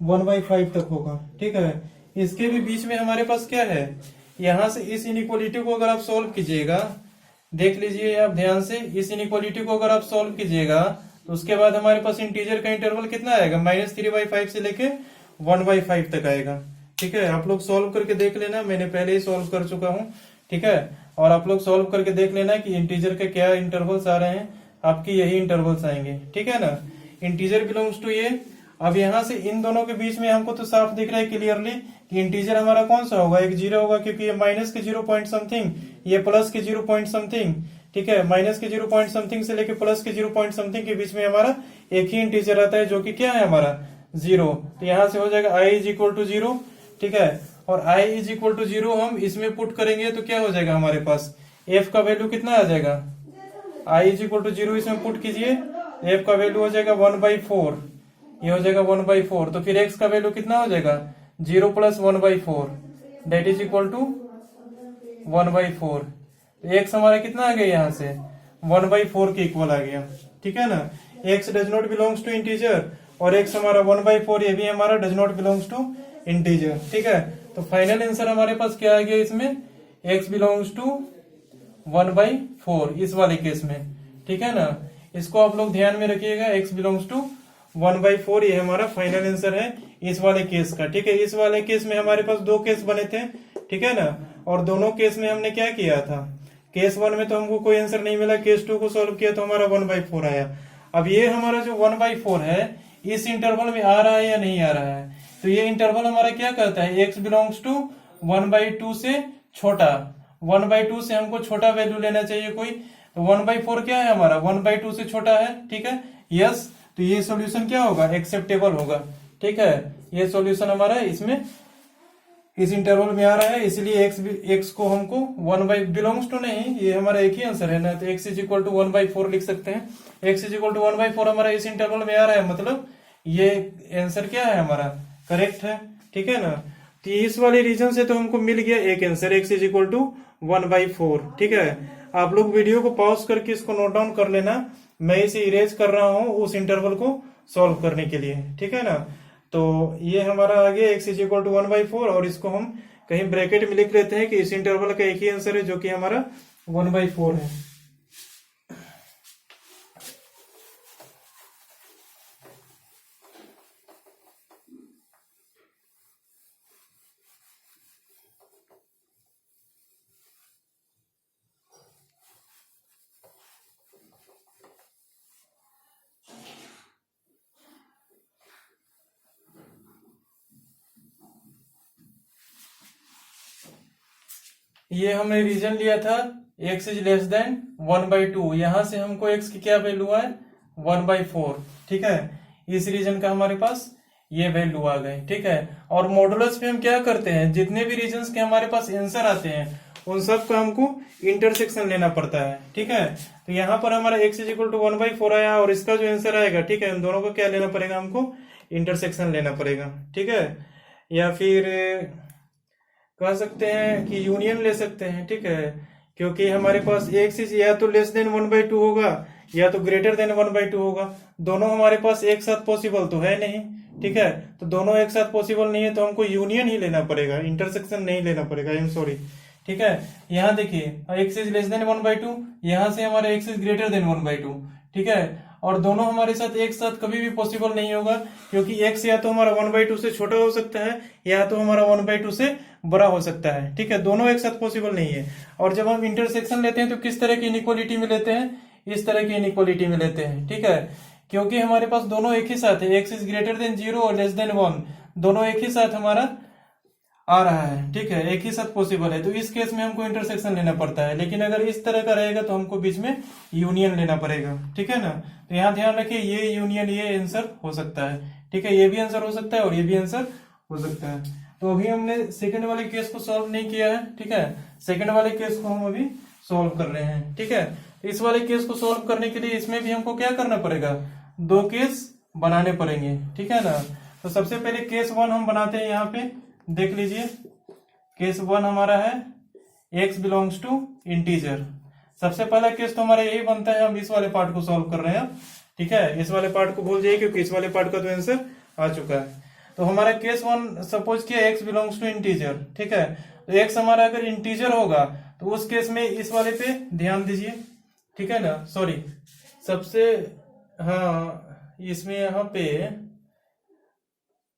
1/5 तक होगा, ठीक है। इसके भी बीच में हमारे पास क्या है, यहां से इस इनइक्वालिटी को अगर आप सॉल्व कीजिएगा, देख लीजिए आप ध्यान से, इस इनइक्वालिटी को अगर आप सॉल्व कीजिएगा तो उसके बाद हमारे पास इंटीजर का इंटरवल कितना आएगा, -3/5 से लेके 1/5 तक आएगा, ठीक है। आप लोग सॉल्व करके देख लेना, मैंने पहले ही सॉल्व कर चुका हूं, ठीक है। और आप लोग सॉल्व करके देख लेना कि इंटीजर के क्या इंटरवल्स आ रहे हैं, आपकी यही इंटरवल्स आएंगे, ठीक है ना। इंटीजर बिलोंग्स टू ये। अब यहां से इन दोनों के बीच में हमको तो साफ दिख रहा है क्लियरली कि इंटीजर हमारा कौन सा होगा, एक 0 होगा, क्योंकि ये माइनस के 0 पॉइंट समथिंग, ये प्लस के 0 पॉइंट समथिंग, ठीक है। माइनस के 0 पॉइंट समथिंग से लेके प्लस के 0 पॉइंट समथिंग के बीच में हमारा एक ही इंटीजर आता है, जो कि क्या है हमारा 0। तो यहां से हो जाएगा i इज इक्वल टू 0, ठीक है। और i इज इक्वल टू 0 हम इसमें पुट करेंगे तो क्या हो जाएगा हमारे पास, f का वैल्यू कितना आ जाएगा, i इज इक्वल टू 0 इसमें पुट कीजिए, f का वैल्यू हो जाएगा 1/4, ये हो जाएगा 1/4। तो फिर x का वैल्यू कितना हो जाएगा, 0 plus 1/4 that is equal to 1/4। तो x हमारा कितना आ गया, यहाँ से 1/4 के इक्वल आ गया, ठीक है ना। x does not belongs to integer और x हमारा 1/4, ये भी हमारा does not belongs to integer, ठीक है। तो फाइनल आंसर हमारे पास क्या आ गया इसमें, x बिलोंग्स टू 1/4 इस वाले केस में, ठीक है ना। इसको आप लोग ध्यान में रखिएगा, x बिलोंग्स टू 1/4, ये हमारा फाइनल आंसर है इस वाले केस का, ठीक है। इस वाले केस में हमारे पास दो केस बने थे, ठीक है ना। और दोनों केस में हमने क्या किया था, केस 1 में तो हमको कोई आंसर नहीं मिला, केस 2 को सॉल्व किया तो हमारा 1/4 आया। अब ये हमारा जो 1/4 है इस इंटरवल में आ रहा है या नहीं आ रहा है, तो ये इंटरवल हमारा क्या करता है, x बिलोंग्स टू 1/2 से छोटा, 1/2 से हमको छोटा वैल्यू लेना चाहिए कोई, तो 1/4 क्या है हमारा 1/2 से छोटा है, ठीक है, यस। तो ये सॉल्यूशन क्या होगा, एक्सेप्टेबल होगा, ठीक है। ये सॉल्यूशन हमारा इसमें इस इंटरवल में आ रहा है, इसलिए x को हमको 1 बिलोंग्स टू नहीं, ये हमारा एक ही आंसर है ना, तो x इज इक्वल टू 1/4 लिख सकते हैं। x इज इक्वल टू 1/4 हमारा इस इंटरवल में आ रहा है, मतलब ये आंसर क्या है हमारा करेक्ट है, ठीक है ना। तो इस वाले रीजन से तो हमको मिल गया एक answer, x is equal to 1/4, ठीक है। आप लोग वीडियो को पॉज करके इसको नोट डाउन कर लेना, मैं इसे इरेज कर रहा हूं उस इंटरवल को सॉल्व करने के लिए, ठीक है ना। तो ये हमारा आ गया x इज इक्वल टू 1/4, और इसको हम कहीं ब्रैकेट में लिख लेते हैं कि इस इंटरवल का एक ही आंसर है जो कि हमारा 1/4 है। ये हमने रीजन लिया था x इज लेस देन 1/2, यहां से हमको x की क्या वैल्यू है 1/4, ठीक है। इस रीजन का हमारे पास ये वैल्यू आ गए, ठीक है। और मॉडुलस पे हम क्या करते हैं, जितने भी रीजन्स के हमारे पास आंसर आते हैं उन सब का हमको इंटरसेक्शन लेना पड़ता है, ठीक है। तो यहाँ पर हमारा x इज इक्वल टू 1/4 आया, और इसका जो आंसर आएगा, ठीक है, इन दोनों को क्या लेना पड़ेगा, हमको इंटरसेक्शन लेना पड़ेगा, ठीक है। या फिर कह सकते हैं कि यूनियन ले सकते हैं, ठीक है, क्योंकि हमारे पास x इज या तो लेस देन 1/2 होगा या तो ग्रेटर देन 1/2 होगा, दोनों हमारे पास एक साथ पॉसिबल तो है नहीं, ठीक है। तो दोनों एक साथ पॉसिबल नहीं है तो हमको यूनियन ही लेना पड़ेगा, इंटरसेक्शन नहीं लेना पड़ेगा, आई एम सॉरी, ठीक है। यहाँ देखिए x इज लेस देन 1/2, यहाँ से हमारा x इज ग्रेटर देन 1/2, ठीक है। और दोनों हमारे साथ एक साथ कभी भी पॉसिबल नहीं होगा, क्योंकि x या तो हमारा 1/2 से छोटा हो सकता है या तो हमारा 1/2 से बड़ा हो सकता है, ठीक है, दोनों एक साथ पॉसिबल नहीं है। और जब हम इंटरसेक्शन लेते हैं तो किस तरह की इनइक्वालिटी में लेते हैं, इस तरह की इनइक्वालिटी में लेते हैं, ठीक है, क्योंकि हमारे पास दोनों एक ही साथ है, x इज ग्रेटर देन 0 और लेस देन 1, दोनों एक ही साथ हमारा आ रहा है, ठीक है, एक ही साथ पॉसिबल है, तो इस केस में हमको इंटरसेक्शन लेना पड़ता है। लेकिन अगर इस तरह का रहेगा तो हमको बीच में यूनियन लेना पड़ेगा, ठीक है ना। तो यहाँ ध्यान रखिए, ये यूनियन ये आंसर हो सकता है, ठीक है, ये भी आंसर हो सकता है और ये भी आंसर हो सकता है। तो अभी हमने सेकंड वाले केस को सॉल्व नहीं किया है, ठीक है, सेकंड वाले केस को हम अभी सॉल्व कर रहे हैं, ठीक है। तो इस वाले केस को सॉल्व करने के लिए इसमें भी हमको क्या करना पड़ेगा, दो केस बनाने पड़ेंगे, ठीक है ना। तो सबसे पहले केस 1 हम बनाते हैं, यहाँ पे देख लीजिए, केस 1 हमारा है x बिलोंग्स टू इंटीजर। सबसे पहला केस तो हमारा यही बनता है, हम इस वाले पार्ट को सॉल्व कर रहे हैं, ठीक है, इस वाले पार्ट को भूल जाइए क्योंकि इस वाले पार्ट का तो आंसर आ चुका है। तो हमारा केस 1 सपोज किया x बिलोंग्स टू इंटीजर, ठीक है। तो x हमारा अगर इंटीजर होगा तो उस केस में इस वाले पे ध्यान दीजिए, ठीक है ना, सॉरी, सबसे हाँ इसमें यहाँ पे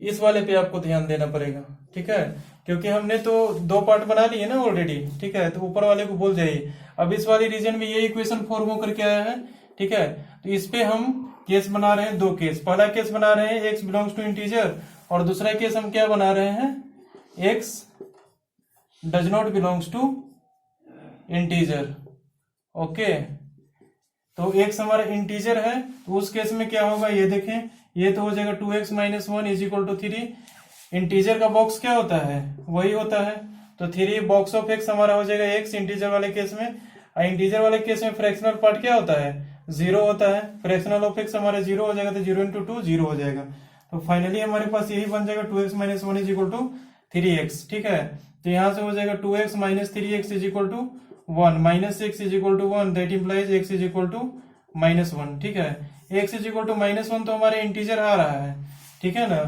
इस वाले पे आपको ध्यान देना पड़ेगा, ठीक है, क्योंकि हमने तो दो पार्ट बना लिए ना ऑलरेडी, ठीक है, तो ऊपर वाले को भूल जाइए। अब इस वाली रीजन में ये इक्वेशन फॉर्म होकर के आया है, ठीक है। तो इस पे हम केस बना रहे हैं, दो केस, पहला केस बना रहे हैं x बिलोंग्स टू इंटीजर और दूसरा केस हम क्या बना रहे हैं, x does not belongs to integer, okay. तो x हमारा इंटीजर है, तो उस केस में क्या होगा ये देखें, ये तो हो जाएगा 2x minus 1 is equal to 3। Integer का बॉक्स क्या होता है, वही होता है, तो 3 बॉक्स ऑफ x हमारा हो जाएगा x इंटीजर वाले केस में। इंटीजर वाले केस में फ्रैक्शनल पार्ट क्या होता है, 0 होता है, फ्रैक्शनल ऑफ x हमारा 0 हो जाएगा, तो 0 इंटू 2 0 हो जाएगा। तो फाइनली हमारे पास यही बन जाएगा 2x minus 1 is equal to 3x, ठीक है। तो यहाँ से हो जाएगा 2x minus 3x is equal to 1, minus x is equal to 1, that implies x is equal to minus 1, ठीक है। x is equal to minus 1 तो हमारे इंटीजर आ रहा है, ठीक है ना।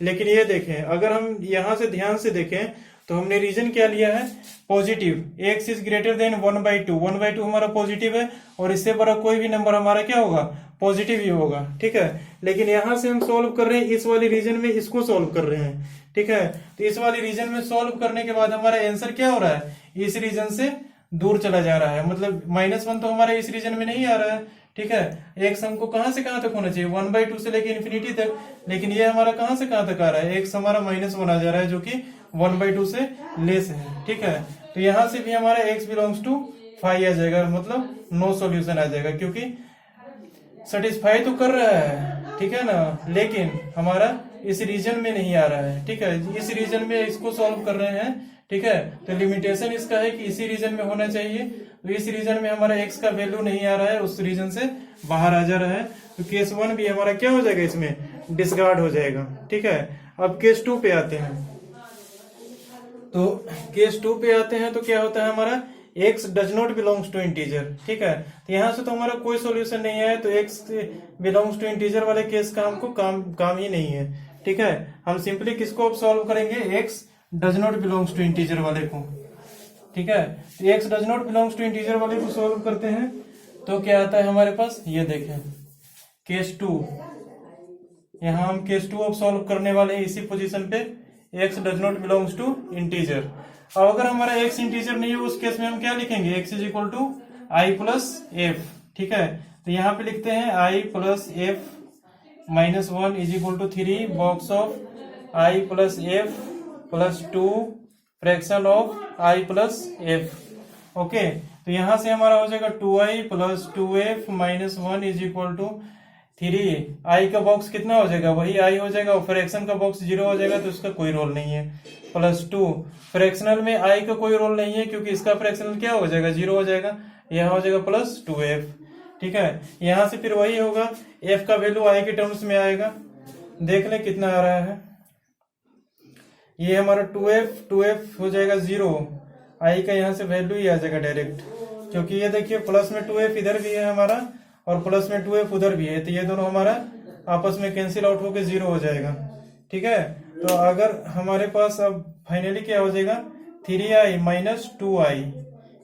लेकिन ये देखें, अगर हम यहाँ से ध्यान से देखें तो हमने रीजन क्या लिया है, positive, x is greater than 1/2, 1/2 हमारा पॉजिटिव है और इससे बड़ा कोई भी नंबर हमारा क्या होगा, पॉजिटिव ही होगा, ठीक है। लेकिन यहाँ से हम सॉल्व कर रहे हैं इस वाली रीजन में, इसको सॉल्व कर रहे हैं, ठीक है। तो इस वाली रीजन में सॉल्व करने के बाद हमारा आंसर क्या हो रहा है, इस रीजन से दूर चला जा रहा है, मतलब -1 तो हमारे इस रीजन में नहीं आ रहा है, ठीक है। x हमको कहां से कहां तक होना चाहिए, 1/2 से लेके इन्फिनिटी तक, लेकिन ये हमारा कहां से कहां तक आ रहा है, x हमारा -1 आ जा रहा है जो कि 1/2 से लेस है, ठीक है। तो यहां से भी हमारा x बिलोंग्स टू 5 आ जाएगा, मतलब नो सॉल्यूशन आ जाएगा, क्योंकि सेटिस्फाई तो कर रहा है, ठीक है ना, लेकिन हमारा इस रीजन में नहीं आ रहा है, ठीक है। इस रीजन में इसको सॉल्व कर रहे हैं, ठीक है। तो लिमिटेशन इसका है कि इसी रीजन में होना चाहिए, तो इस रीजन में हमारा x का वैल्यू नहीं आ रहा है, उस रीजन से बाहर आ जा रहा है, तो केस 1 भी हमारा क्या हो जाएगा, इसमें डिस्कार्ड हो जाएगा, ठीक है। अब केस 2 पे आते हैं, तो केस 2 पे आते हैं तो क्या होता है हमारा, x does not belongs to integer, ठीक है। तो यहाँ से तो हमारा कोई सॉल्यूशन नहीं है, तो x बिलोंग्स टू इंटीजर वाले केस का हमको काम ही नहीं है, ठीक है। हम सिंपली किसको अब सॉल्व करेंगे, x does not belongs to integer वाले को, ठीक है। तो x does not belongs to integer वाले को सॉल्व करते हैं तो क्या आता है हमारे पास, ये देखें केस 2, यहाँ हम केस 2 अब सॉल्व करने वाले हैं इसी पोजीशन पे, x does not belongs to integer. अब अगर हमारा x इंटीजर नहीं है उस केस में हम क्या लिखेंगे, x is equal to i plus f, ठीक है। तो यहाँ पे लिखते हैं i plus f -1 is equal to 3 box of i plus f plus 2 fraction of i plus f, okay. तो यहां से हमारा हो जाएगा 2i plus 2f -1 is equal to 3, i का बॉक्स कितना हो जाएगा, वही आई हो जाएगा, और फ्रैक्शन का बॉक्स 0 हो जाएगा, तो इसका कोई रोल नहीं है, प्लस 2 फ्रैक्शनल में आई का कोई रोल नहीं है क्योंकि इसका फ्रैक्शनल क्या हो जाएगा, 0 हो जाएगा, यहाँ हो जाएगा प्लस 2f, ठीक है। यहाँ से फिर वही होगा, f का वैल्यू आई के टर्म्स में आएगा, देख लें कितना आ रहा है, ये हमारा 2f हो जाएगा 0, आई का यहाँ से वैल्यू ही आ जाएगा डायरेक्ट, क्योंकि ये देखिए प्लस में 2f इधर भी है हमारा और प्लस में 2f उधर भी है, तो ये दोनों हमारा आपस में कैंसिल आउट होकर 0 हो जाएगा, ठीक है। तो अगर हमारे पास अब फाइनली क्या हो जाएगा, 3i minus 2i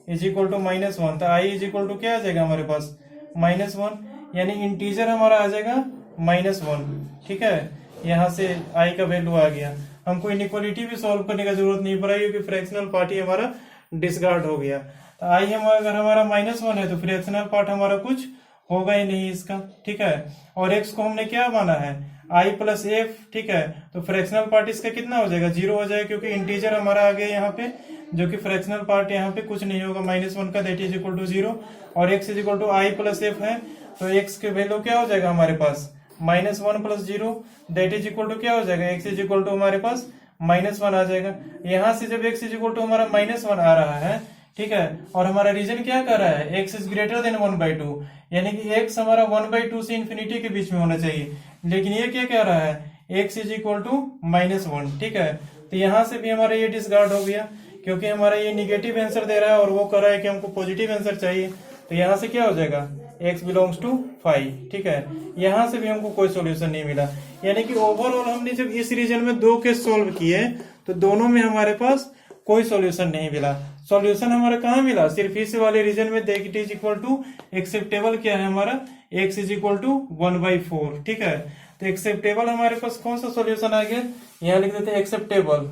is equal to -1, तो i इज इक्वल टू क्या आ जाएगा हमारे पास, -1, यानी इंटीजर हमारा आ जाएगा -1, ठीक है। यहाँ से i का वैल्यू आ गया, हमको इनइक्वालिटी भी सॉल्व करने का जरूरत नहीं पड़ा क्योंकि फ्रैक्शनल पार्ट ही हमारा डिस्कार्ड हो गया। तो आई अगर हमारा -1 है तो फ्रैक्शनल पार्ट हमारा कुछ होगा ही नहीं इसका, ठीक है। और x को हमने क्या माना है, आई प्लस एफ, ठीक है। तो फ्रैक्शनल पार्ट इसका कितना हो जाएगा, 0 हो जाएगा, क्योंकि इंटीजर हमारा आ गया यहाँ पे, जो कि फ्रैक्शनल पार्ट यहाँ पे कुछ नहीं होगा -1 का, दैट इज इक्वल टू 0। और x is equal to i plus f है, तो x के वैल्यू क्या हो जाएगा हमारे पास, -1 plus 0, that is equal to क्या हो जाएगा, x इज इक्वल टू हमारे पास -1 आ जाएगा। यहाँ से जब x इज इक्वल टू हमारा -1 आ रहा है, ठीक है, और हमारा रीजन क्या कर रहा है, x इज ग्रेटर देन 1/2, यानी कि x हमारा 1/2 से इन्फिनिटी के बीच में होना चाहिए, लेकिन ये क्या कह रहा है, x इज इक्वल टू -1, ठीक है। तो यहाँ से भी हमारा ये डिसकार्ड हो गया, क्योंकि हमारा ये निगेटिव आंसर दे रहा है और वो कह रहा है कि हमको पॉजिटिव आंसर चाहिए। तो यहाँ से क्या हो जाएगा, x बिलोंग्स टू 5, ठीक है। यहाँ से भी हमको कोई सॉल्यूशन नहीं मिला, यानी कि ओवरऑल हमने जब इस रीजन में 2 केस सॉल्व किए तो दोनों में हमारे पास कोई सॉल्यूशन नहीं मिला। सॉल्यूशन हमारा कहाँ मिला, सिर्फ इस वाले रीजन में, देख it is equal to acceptable क्या है हमारा, x इज इक्वल टू 1/4, ठीक है। तो एक्सेप्टेबल हमारे पास कौन सा सॉल्यूशन आ गया, यहाँ लिख देते हैं acceptable,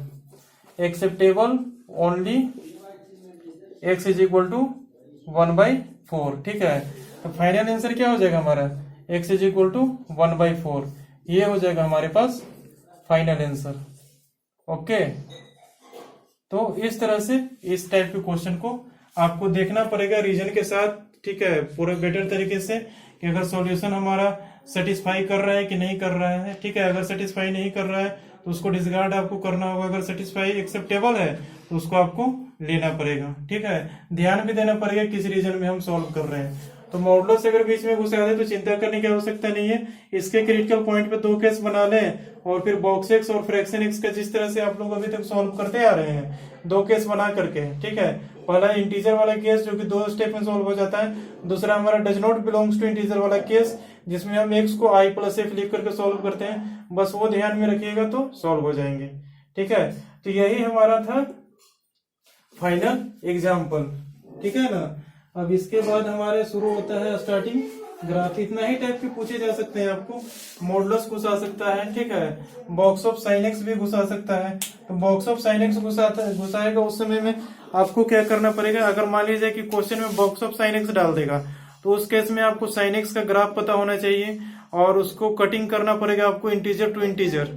acceptable only x is equal to 1/4, ठीक है। तो फाइनल आंसर क्या हो जाएगा हमारा, x इज इक्वल टू 1/4, ये हो जाएगा हमारे पास फाइनल आंसर। ओके, तो इस तरह से इस टाइप के क्वेश्चन को आपको देखना पड़ेगा रीजन के साथ, ठीक है, पूरे बेटर तरीके से, कि अगर सॉल्यूशन हमारा सेटिस्फाई कर रहा है कि नहीं कर रहा है, ठीक है। अगर सेटिस्फाई नहीं कर रहा है तो उसको डिसकार्ड आपको करना होगा, अगर सेटिस्फाई एक्सेप्टेबल है तो उसको आपको लेना पड़ेगा, ठीक है। ध्यान भी देना पड़ेगा किस रीजन में हम सॉल्व कर रहे हैं। तो मॉडुलस अगर बीच में घुसा दे तो चिंता करने की आवश्यकता नहीं है, इसके क्रिटिकल पॉइंट पे 2 केस बना लें, और फिर बॉक्स एक्स और फ्रैक्शन एक्स का जिस तरह से आप लोग अभी तक सॉल्व करते आ रहे हैं, 2 केस बना करके, ठीक है। पहला इंटीजर वाला केस जो कि 2 स्टेप में सॉल्व हो जाता है, दूसरा हमारा does not belongs to integer वाला केस, जिसमें हम एक्स को आई प्लस एफ लिख करके सॉल्व करते हैं, बस वो ध्यान में रखिएगा तो सॉल्व हो जाएंगे, ठीक है। तो यही हमारा था फाइनल एग्जाम्पल, ठीक है ना। अब इसके बाद हमारे शुरू होता है स्टार्टिंग ग्राफ। इतना ही टाइप के पूछे जा सकते हैं आपको, मॉडुलस घुसा सकता है, ठीक है, बॉक्स ऑफ साइन एक्स भी घुसा सकता है। तो बॉक्स ऑफ साइन एक्स घुसाएगा, उस समय में आपको क्या करना पड़ेगा, अगर मान लीजिए कि क्वेश्चन में बॉक्स ऑफ साइन एक्स डाल देगा तो उस केस में आपको साइन एक्स का ग्राफ पता होना चाहिए, और उसको कटिंग करना पड़ेगा आपको इंटीजर टू इंटीजर,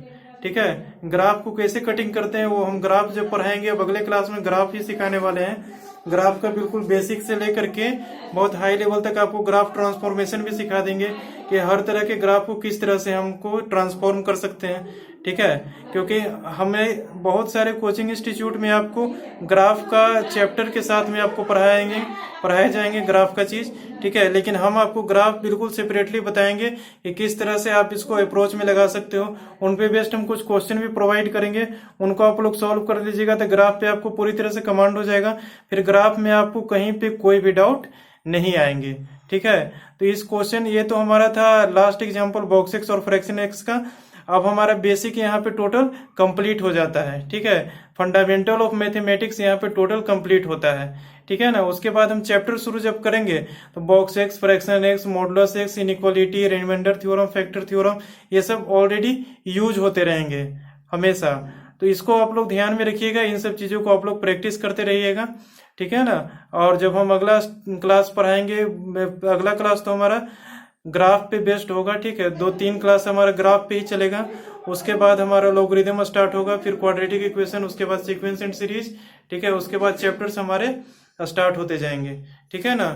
ठीक है। ग्राफ को कैसे कटिंग करते हैं वो हम ग्राफ जब पढ़ाएंगे, अब अगले क्लास में ग्राफ ही सिखाने वाले हैं। ग्राफ का बिल्कुल बेसिक से लेकर के बहुत हाई लेवल तक आपको ग्राफ ट्रांसफॉर्मेशन भी सिखा देंगे, कि हर तरह के ग्राफ को किस तरह से हमको ट्रांसफॉर्म कर सकते हैं, ठीक है। क्योंकि हमें बहुत सारे कोचिंग इंस्टीट्यूट में आपको ग्राफ का चैप्टर के साथ में आपको पढ़ाए जाएंगे ग्राफ का चीज, ठीक है। लेकिन हम आपको ग्राफ बिल्कुल सेपरेटली बताएंगे कि किस तरह से आप इसको अप्रोच में लगा सकते हो। उन पे बेस्ड हम कुछ क्वेश्चन भी प्रोवाइड करेंगे, उनको आप लोग सॉल्व कर लीजिएगा तो ग्राफ पे आपको पूरी तरह से कमांड हो जाएगा, फिर ग्राफ में आपको कहीं पे कोई भी डाउट नहीं आएंगे, ठीक है। तो इस क्वेश्चन, ये तो हमारा था लास्ट एग्जांपल बॉक्स एक्स और फ्रैक्शन एक्स का। अब हमारा बेसिक यहाँ पे टोटल कंप्लीट हो जाता है, ठीक है। फंडामेंटल ऑफ मैथमेटिक्स यहाँ पे टोटल कंप्लीट होता है, ठीक है ना। उसके बाद हम चैप्टर शुरू जब करेंगे तो box x, fraction x, modulus x, inequality, reminder theorem, factor theorem, ये सब ऑलरेडी यूज होते रहेंगे हमेशा। तो इसको आप लोग ध्यान में रखिएगा, इन सब चीजों को आप लोग प्रैक्टिस करते रहिएगा, ठीक है ना। और जब हम अगला क्लास पढ़ाएंगे, अगला क्लास तो हमारा ग्राफ पे बेस्ड होगा, ठीक है। 2-3 क्लास हमारा ग्राफ पे ही चलेगा, उसके बाद हमारा लॉगरिथम स्टार्ट होगा, फिर क्वाड्रेटिक इक्वेशन, उसके बाद सीक्वेंस एंड सीरीज, ठीक है। उसके बाद चैप्टर्स हमारे स्टार्ट होते जाएंगे, ठीक है ना।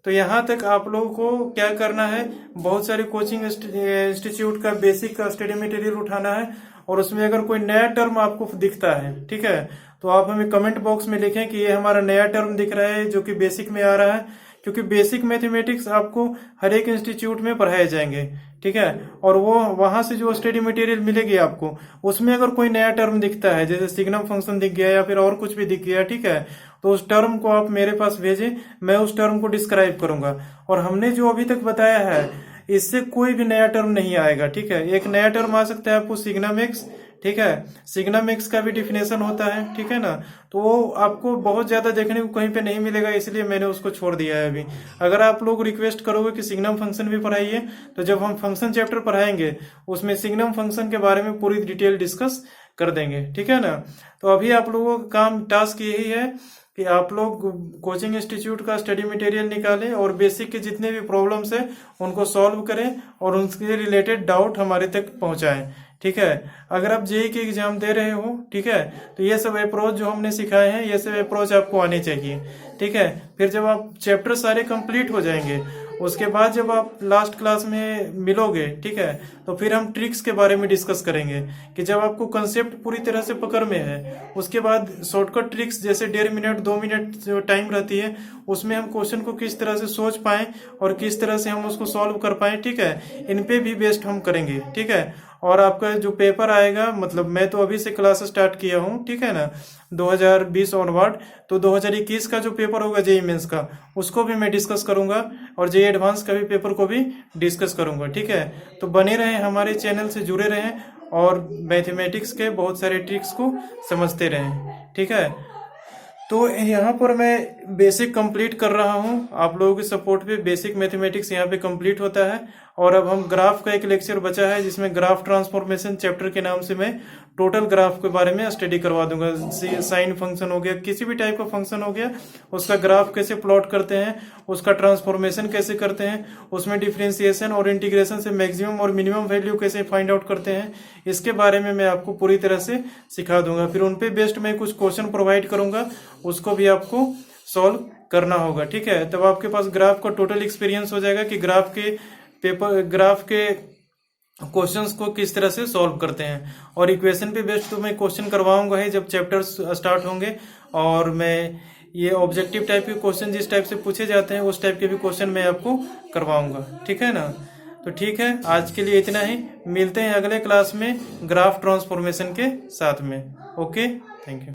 तो यहाँ तक आप लोगों को क्या करना है, बहुत सारे कोचिंग इंस्टीट्यूट का बेसिक का स्टडी मटेरियल उठाना है, और उसमें अगर कोई नया टर्म आपको दिखता है, ठीक है, तो आप हमें कमेंट बॉक्स में लिखें कि ये हमारा नया टर्म दिख रहा है जो कि बेसिक में आ रहा है, क्योंकि बेसिक मैथमेटिक्स आपको हर एक इंस्टीट्यूट में पढ़ाए जाएंगे, ठीक है। और वो वहां से जो स्टडी मटेरियल मिलेगी आपको, उसमें अगर कोई नया टर्म दिखता है, जैसे सिग्नम फंक्शन दिख गया या फिर और कुछ भी दिख गया, ठीक है, तो उस टर्म को आप मेरे पास भेजें, मैं उस टर्म को डिस्क्राइब करूंगा। और हमने जो अभी तक बताया है इससे कोई भी नया टर्म नहीं आएगा, ठीक है। एक नया टर्म आ सकता है आपको सिग्नम एक्स, ठीक है, सिग्नम एक्स का भी डिफिनेशन होता है, ठीक है ना। तो वो आपको बहुत ज्यादा देखने को कहीं पे नहीं मिलेगा, इसलिए मैंने उसको छोड़ दिया है अभी। अगर आप लोग रिक्वेस्ट करोगे कि सिग्नम फंक्शन भी पढ़ाइए, तो जब हम फंक्शन चैप्टर पढ़ाएंगे उसमें सिग्नम फंक्शन के बारे में पूरी डिटेल डिस्कस कर देंगे, ठीक है ना। तो अभी आप लोगों का काम, टास्क यही है कि आप लोग कोचिंग इंस्टीट्यूट का स्टडी मटेरियल निकालें और बेसिक के जितने भी प्रॉब्लम्स हैं उनको सॉल्व करें और उनके रिलेटेड डाउट हमारे तक पहुंचाएं। ठीक है, अगर आप जेईई की एग्जाम दे रहे हो, ठीक है, तो ये सब अप्रोच जो हमने सिखाए हैं, ये सब अप्रोच आपको आने चाहिए। ठीक है, फिर जब आप चैप्टर सारे कंप्लीट हो जाएंगे, उसके बाद जब आप लास्ट क्लास में मिलोगे, ठीक है, तो फिर हम ट्रिक्स के बारे में डिस्कस करेंगे कि जब आपको कंसेप्ट पूरी तरह से पकड़ में है, उसके बाद शॉर्टकट ट्रिक्स जैसे 1.5 मिनट 2 मिनट जो टाइम रहती है, उसमें हम क्वेश्चन को किस तरह से सोच पाएं और किस तरह से हम उसको सॉल्व कर पाएं। ठीक है, इन पे भी बेस्ड हम करेंगे। ठीक है, और आपका जो पेपर आएगा, मतलब मैं तो अभी से क्लास स्टार्ट किया हूँ, ठीक है ना, 2020 ऑनवर्ड, तो 2021 का जो पेपर होगा जेईई मेंस का, उसको भी मैं डिस्कस करूंगा और जेईई एडवांस का भी पेपर को भी डिस्कस करूंगा। ठीक है, तो बने रहें, हमारे चैनल से जुड़े रहें और मैथमेटिक्स के बहुत सारे ट्रिक्स को समझते रहें। ठीक है, तो यहाँ पर मैं बेसिक कंप्लीट कर रहा हूँ, आप लोगों के सपोर्ट पे बेसिक मैथमेटिक्स यहाँ पे कंप्लीट होता है। और अब हम ग्राफ का एक लेक्चर बचा है जिसमें ग्राफ ट्रांसफॉर्मेशन चैप्टर के नाम से मैं टोटल ग्राफ के बारे में स्टडी करवा दूंगा। साइन फंक्शन हो गया, किसी भी टाइप का फंक्शन हो गया, उसका ग्राफ कैसे प्लॉट करते हैं, उसका ट्रांसफॉर्मेशन कैसे करते हैं, उसमें डिफरेंशिएशन और इंटीग्रेशन से मैक्सिमम और मिनिमम वैल्यू कैसे फाइंड आउट करते हैं, इसके बारे में मैं आपको पूरी तरह से सिखा दूंगा। फिर उन पे बेस्ड मैं कुछ क्वेश्चन प्रोवाइड करूंगा, उसको भी आपको सॉल्व करना होगा। ठीक है, तब आपके पास ग्राफ का टोटल एक्सपीरियंस हो जाएगा कि ग्राफ के क्वेश्चंस को किस तरह से सॉल्व करते हैं। और इक्वेशन पे बेस्ड तो मैं क्वेश्चन करवाऊंगा ही जब चैप्टर्स स्टार्ट होंगे, और मैं ये ऑब्जेक्टिव टाइप के क्वेश्चन जिस टाइप से पूछे जाते हैं उस टाइप के भी क्वेश्चन मैं आपको करवाऊंगा। ठीक है ना, तो ठीक है, आज के लिए इतना ही, मिलते हैं अगले क्लास में ग्राफ ट्रांसफॉर्मेशन के साथ में। Okay, thank you.